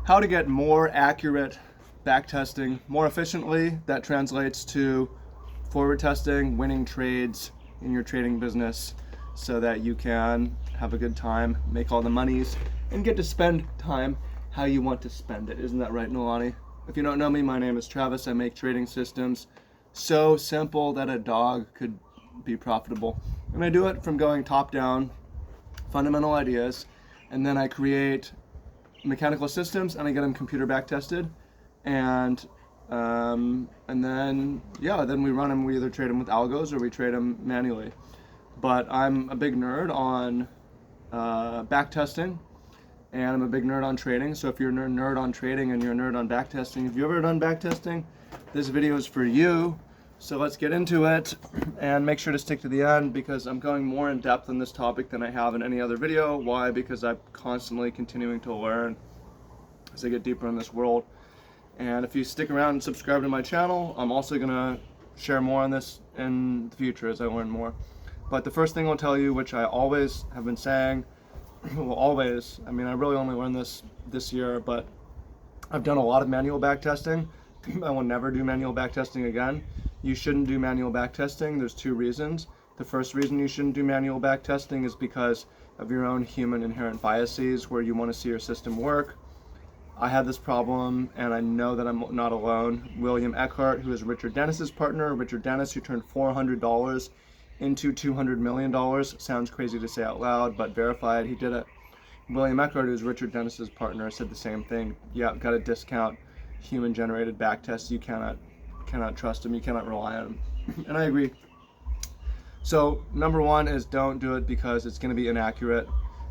how to get more accurate backtesting more efficiently. That translates to forward testing, winning trades in your trading business so that you can have a good time, make all the monies, and get to spend time how you want to spend it. Isn't that right, Nolani? If you don't know me, my name is Travis. I make trading systems so simple that a dog could be profitable. And I do it from going top down, fundamental ideas, and then I create mechanical systems and I get them computer back tested, and then we run them. We either trade them with algos or we trade them manually. But I'm a big nerd on back testing, and I'm a big nerd on trading. So if you're a nerd on trading and you're a nerd on back testing, if you've ever done back testing, this video is for you. So let's get into it, and make sure to stick to the end because I'm going more in depth on this topic than I have in any other video. Why? Because I'm constantly continuing to learn as I get deeper in this world. And if you stick around and subscribe to my channel, I'm also going to share more on this in the future as I learn more. But the first thing I'll tell you, which I always have been saying, well, always, I mean, I really only learned this year, but I've done a lot of manual back testing. I will never do manual back testing again. You shouldn't do manual back testing. There's two reasons. The first reason you shouldn't do manual back testing is because of your own human inherent biases where you want to see your system work. I had this problem, and I know that I'm not alone. William Eckhart, who is Richard Dennis's partner, Richard Dennis, who turned $400 into $200 million. Sounds crazy to say out loud, but verified, he did it. William Eckhart, who is Richard Dennis's partner, said the same thing. Yeah, got to discount human-generated back tests. You cannot trust them. You cannot rely on them. And I agree. So number one is don't do it because it's going to be inaccurate.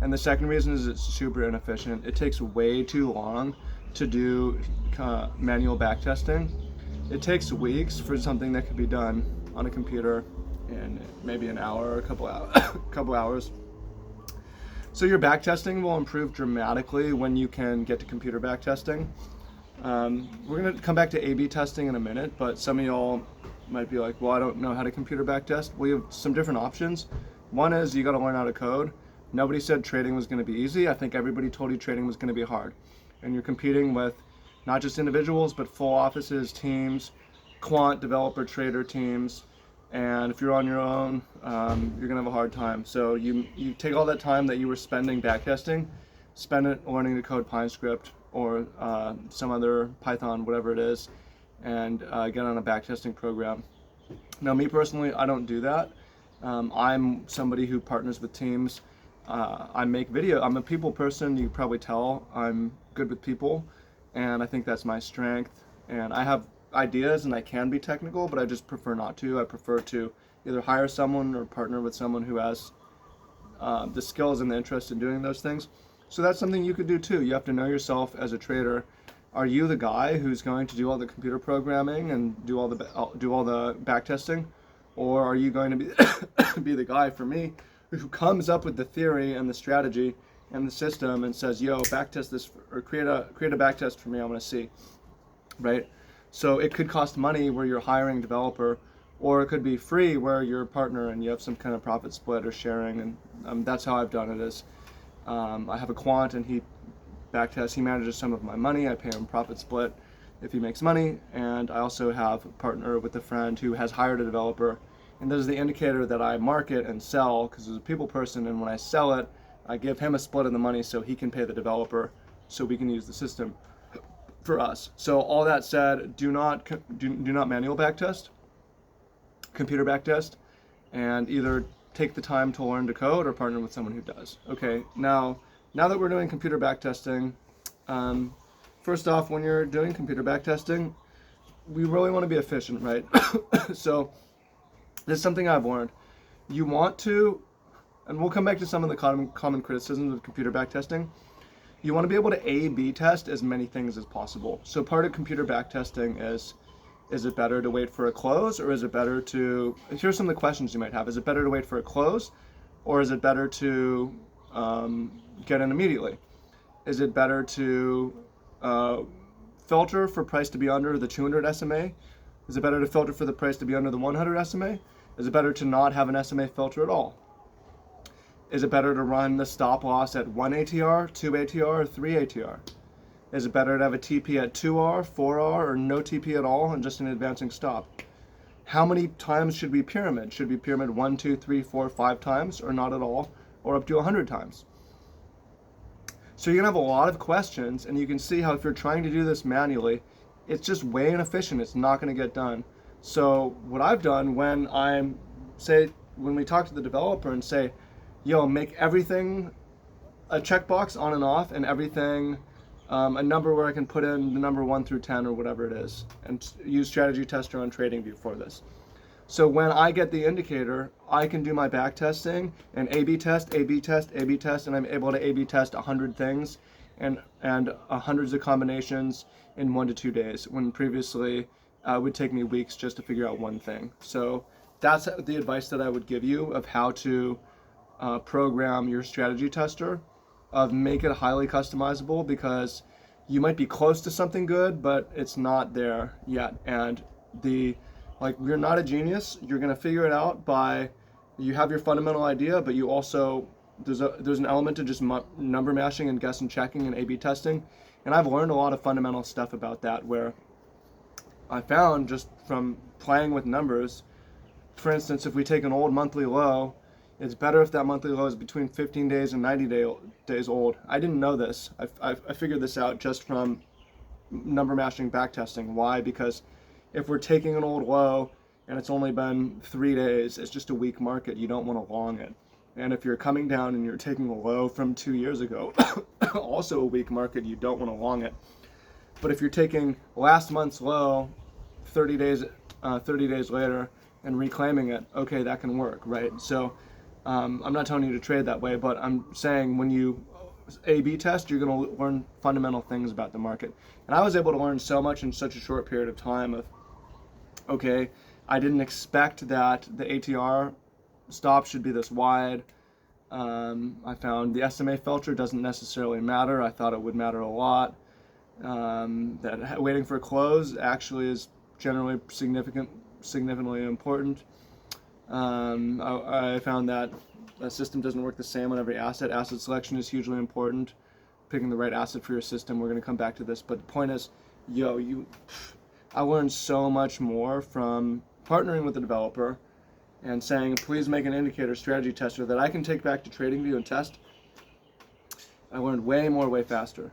And the second reason is it's super inefficient. It takes way too long to do manual back testing. It takes weeks for something that could be done on a computer in maybe an hour or a couple hours. So your back testing will improve dramatically when you can get to computer back testing. We're going to come back to A/B testing in a minute, but some of y'all might be like, well, I don't know how to computer back test. We have some different options. One is you got to learn how to code. Nobody said trading was going to be easy. I think everybody told you trading was going to be hard. And you're competing with not just individuals, but full offices, teams, quant, developer, trader teams. And if you're on your own, you're going to have a hard time. So you take all that time that you were spending backtesting, spend it learning to code PineScript or some other Python, whatever it is, and get on a backtesting program. Now, me personally, I don't do that. I'm somebody who partners with teams. I make video. I'm a people person. You can probably tell I'm good with people, and I think that's my strength. And I have ideas and I can be technical, but I just prefer not to. I prefer to either hire someone or partner with someone who has the skills and the interest in doing those things. So that's something you could do too. You have to know yourself as a trader. Are you the guy who's going to do all the computer programming and do all the back testing, or are you going to be be the guy, for me, who comes up with the theory and the strategy and the system and says, yo, backtest this, or create a backtest for me, I want to see, right? So it could cost money where you're hiring a developer, or it could be free where you're a partner and you have some kind of profit split or sharing. And that's how I've done it. Is I have a quant and he backtests. He manages some of my money. I pay him profit split if he makes money. And I also have a partner with a friend who has hired a developer. And this is the indicator that I market and sell, because as a people person, and when I sell it, I give him a split of the money so he can pay the developer so we can use the system for us. So all that said, do not manual backtest, computer backtest, and either take the time to learn to code or partner with someone who does. Okay, now that we're doing computer backtesting, first off, when you're doing computer backtesting, we really want to be efficient, right? So this is something I've learned. You want to, and we'll come back to some of the common criticisms of computer backtesting. You want to be able to A/B test as many things as possible. So part of computer backtesting is it better to wait for a close, or is it better to, here's some of the questions you might have. Is it better to wait for a close, or is it better to get in immediately? Is it better to filter for price to be under the 200 SMA? Is it better to filter for the price to be under the 100 SMA? Is it better to not have an SMA filter at all? Is it better to run the stop loss at 1 ATR, 2 ATR, or 3 ATR? Is it better to have a TP at 2R, 4R, or no TP at all and just an advancing stop? How many times should we pyramid? Should we pyramid 1, 2, 3, 4, 5 times, or not at all, or up to 100 times? So you're going to have a lot of questions, and you can see how if you're trying to do this manually, it's just way inefficient. It's not going to get done. So what I've done when we talk to the developer and say, yo, make everything a checkbox on and off, and everything a number where I can put in the number 1 through 10 or whatever it is, and use Strategy Tester on TradingView for this. So when I get the indicator, I can do my back testing and A/B test, A/B test, A/B test, and I'm able to A/B test 100 things and hundreds of combinations in 1 to 2 days, when previously it would take me weeks just to figure out one thing. So that's the advice that I would give you of how to program your strategy tester, of make it highly customizable, because you might be close to something good, but it's not there yet. And you're not a genius. You're going to figure it out you have your fundamental idea, but you also, there's an element to just number mashing and guess and checking and A/B testing. And I've learned a lot of fundamental stuff about that, where I found just from playing with numbers, for instance, if we take an old monthly low, it's better if that monthly low is between 15 days and 90 days old. I didn't know this. I figured this out just from number mashing back testing. Why? Because if we're taking an old low and it's only been 3 days, it's just a weak market. You don't want to long it. And if you're coming down and you're taking a low from 2 years ago, also a weak market, you don't want to long it. But if you're taking last month's low 30 days later and reclaiming it, okay, that can work, right? So I'm not telling you to trade that way, but I'm saying when you A/B test, you're going to learn fundamental things about the market. And I was able to learn so much in such a short period of time of, okay, I didn't expect that the ATR stop should be this wide. I found the SMA filter doesn't necessarily matter. I thought it would matter a lot. That waiting for a close actually is generally significantly important. I found that a system doesn't work the same on every asset. Asset selection is hugely important. Picking the right asset for your system. We're going to come back to this, but the point is, I learned so much more from partnering with the developer and saying, please make an indicator strategy tester that I can take back to TradingView and test. I learned way more, way faster.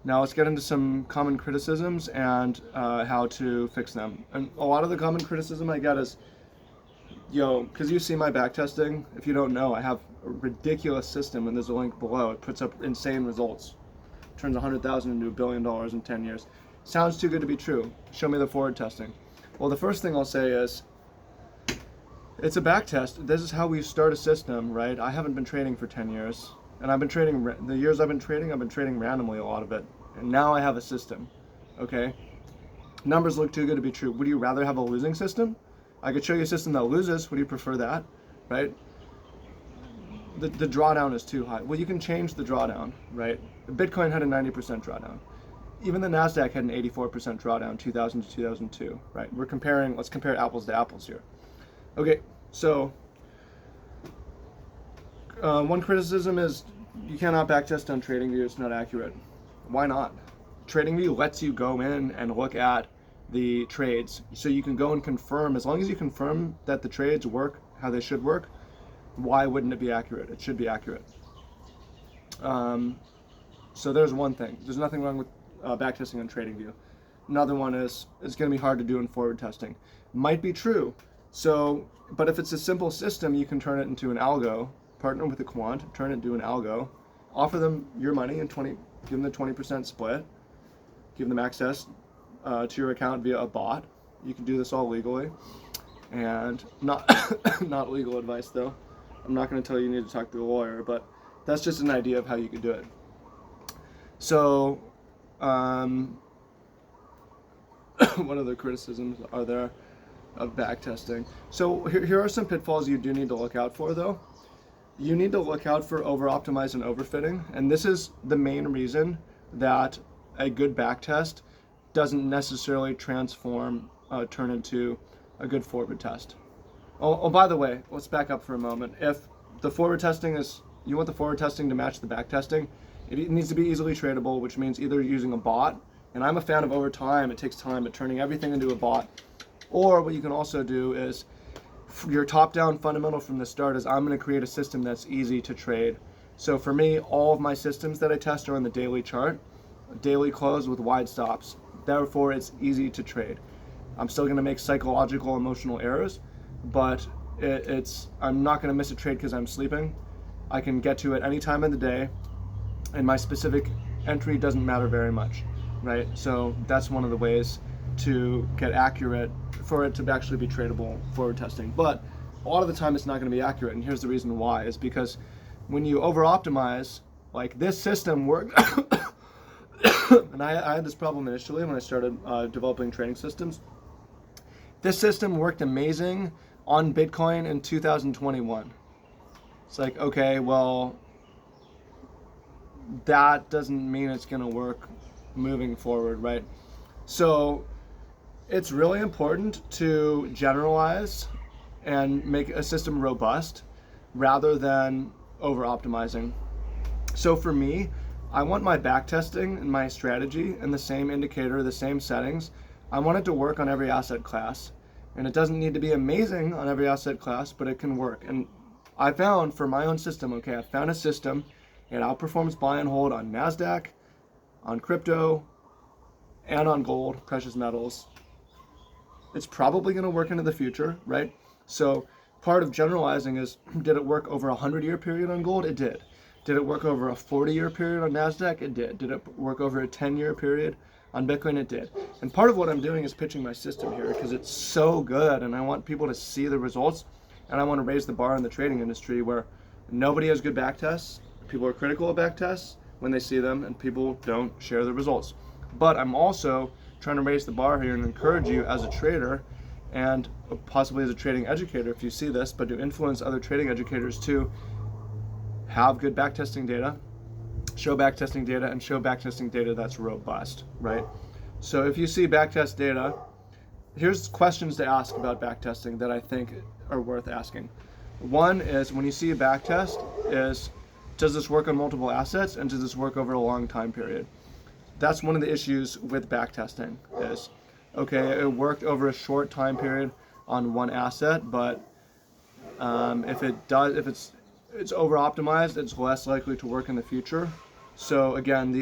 Now let's get into some common criticisms and how to fix them. And a lot of the common criticism I get is, because you see my back testing, if you don't know, I have a ridiculous system, and there's a link below. It puts up insane results. Turns 100,000 into $1 billion in 10 years. Sounds too good to be true. Show me the forward testing. Well, the first thing I'll say is, it's a back test. This is how we start a system, right? I haven't been trading for 10 years. And I've been trading, the years I've been trading randomly, a lot of it. And now I have a system, okay? Numbers look too good to be true. Would you rather have a losing system? I could show you a system that loses. Would you prefer that, right? The drawdown is too high. Well, you can change the drawdown, right? Bitcoin had a 90% drawdown. Even the NASDAQ had an 84% drawdown, 2000 to 2002, right? Let's compare apples to apples here. Okay, so one criticism is you cannot backtest on TradingView. It's not accurate. Why not? TradingView lets you go in and look at the trades, so you can go and confirm. As long as you confirm that the trades work how they should work, why wouldn't it be accurate? It should be accurate. So there's one thing. There's nothing wrong with backtesting on TradingView. Another one is it's going to be hard to do in forward testing. Might be true. So, but if it's a simple system, you can turn it into an algo. Partner with a quant, turn it into an algo. Offer them your money and give them the 20% split. Give them access to your account via a bot. You can do this all legally, and not not legal advice though. I'm not going to tell you need to talk to a lawyer, but that's just an idea of how you could do it. So, what other criticisms are there of backtesting? So here are some pitfalls you do need to look out for though. You need to look out for over-optimize and overfitting, and this is the main reason that a good backtest doesn't necessarily turn into a good forward test. Oh, by the way, let's back up for a moment. If the forward testing you want the forward testing to match the back testing, It needs to be easily tradable, which means either using a bot, and I'm a fan of over time, it takes time, but turning everything into a bot. Or what you can also do is, your top-down fundamental from the start is I'm going to create a system that's easy to trade. So for me, all of my systems that I test are on the daily chart, daily close with wide stops. Therefore, it's easy to trade. I'm still going to make psychological, emotional errors, but I'm not going to miss a trade because I'm sleeping. I can get to it any time of the day, and my specific entry doesn't matter very much, right? So that's one of the ways to get accurate for it to actually be tradable forward testing. But a lot of the time it's not going to be accurate, and here's the reason why, is because when you over optimize, like this system worked and I had this problem initially when I started developing trading systems. This system worked amazing on Bitcoin in 2021. It's like, okay, well, that doesn't mean it's going to work moving forward, right? So it's really important to generalize and make a system robust rather than over optimizing. So for me, I want my backtesting and my strategy and the same indicator, the same settings. I want it to work on every asset class. And it doesn't need to be amazing on every asset class, but it can work. And I found for my own system, okay, I found a system, it outperforms buy and hold on NASDAQ, on crypto, and on gold, precious metals. It's probably going to work into the future, right? So part of generalizing is, did it work over a 100-year period on gold? It did. Did it work over a 40-year period on NASDAQ? It did. Did it work over a 10-year period on Bitcoin? It did. And part of what I'm doing is pitching my system here because it's so good, and I want people to see the results, and I want to raise the bar in the trading industry where nobody has good backtests. People are critical of backtests when they see them, and people don't share the results. But I'm also trying to raise the bar here and encourage you as a trader, and possibly as a trading educator if you see this, but to influence other trading educators to have good backtesting data, show backtesting data, and show backtesting data that's robust, right? So if you see backtest data, here's questions to ask about backtesting that I think are worth asking. One is, when you see a backtest, is does this work on multiple assets, and does this work over a long time period? That's one of the issues with backtesting is, okay, it worked over a short time period on one asset, but if it's over optimized, it's less likely to work in the future. So again,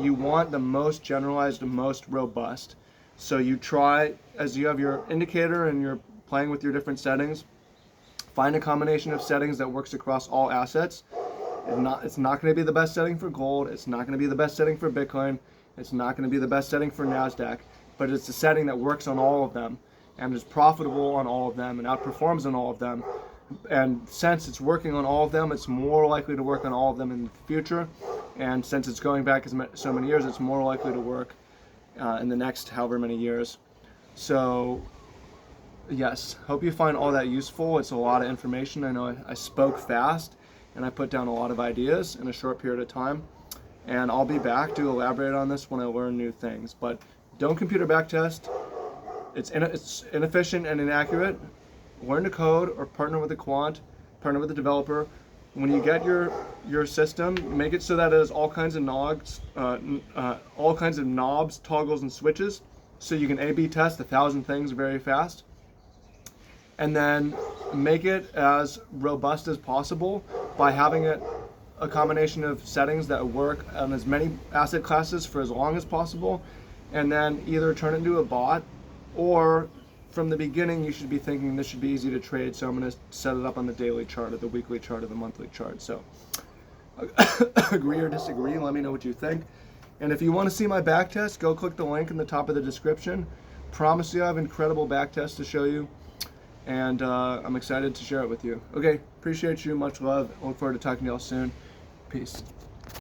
you want the most generalized, the most robust. So you try, as you have your indicator and you're playing with your different settings, find a combination of settings that works across all assets. It's not going to be the best setting for gold. It's not going to be the best setting for Bitcoin. It's not going to be the best setting for NASDAQ, but it's a setting that works on all of them and is profitable on all of them and outperforms on all of them. And since it's working on all of them, it's more likely to work on all of them in the future. And since it's going back so many years, it's more likely to work in the next however many years. So yes, hope you find all that useful. It's a lot of information. I know I spoke fast and I put down a lot of ideas in a short period of time. And I'll be back to elaborate on this when I learn new things. But don't computer backtest. It's inefficient and inaccurate. Learn to code or partner with a quant, partner with a developer. When you get your system, make it so that it has all kinds of knobs, toggles, and switches, so you can A/B test 1,000 things very fast. And then make it as robust as possible by having it a combination of settings that work on as many asset classes for as long as possible, and then either turn it into a bot, or from the beginning you should be thinking this should be easy to trade, so I'm going to set it up on the daily chart or the weekly chart or the monthly chart. So agree or disagree, let me know what you think. And if you want to see my backtest, go click the link in the top of the description. Promise you I have incredible backtest to show you, and I'm excited to share it with you. Okay, appreciate you, much love, look forward to talking to y'all soon. Peace.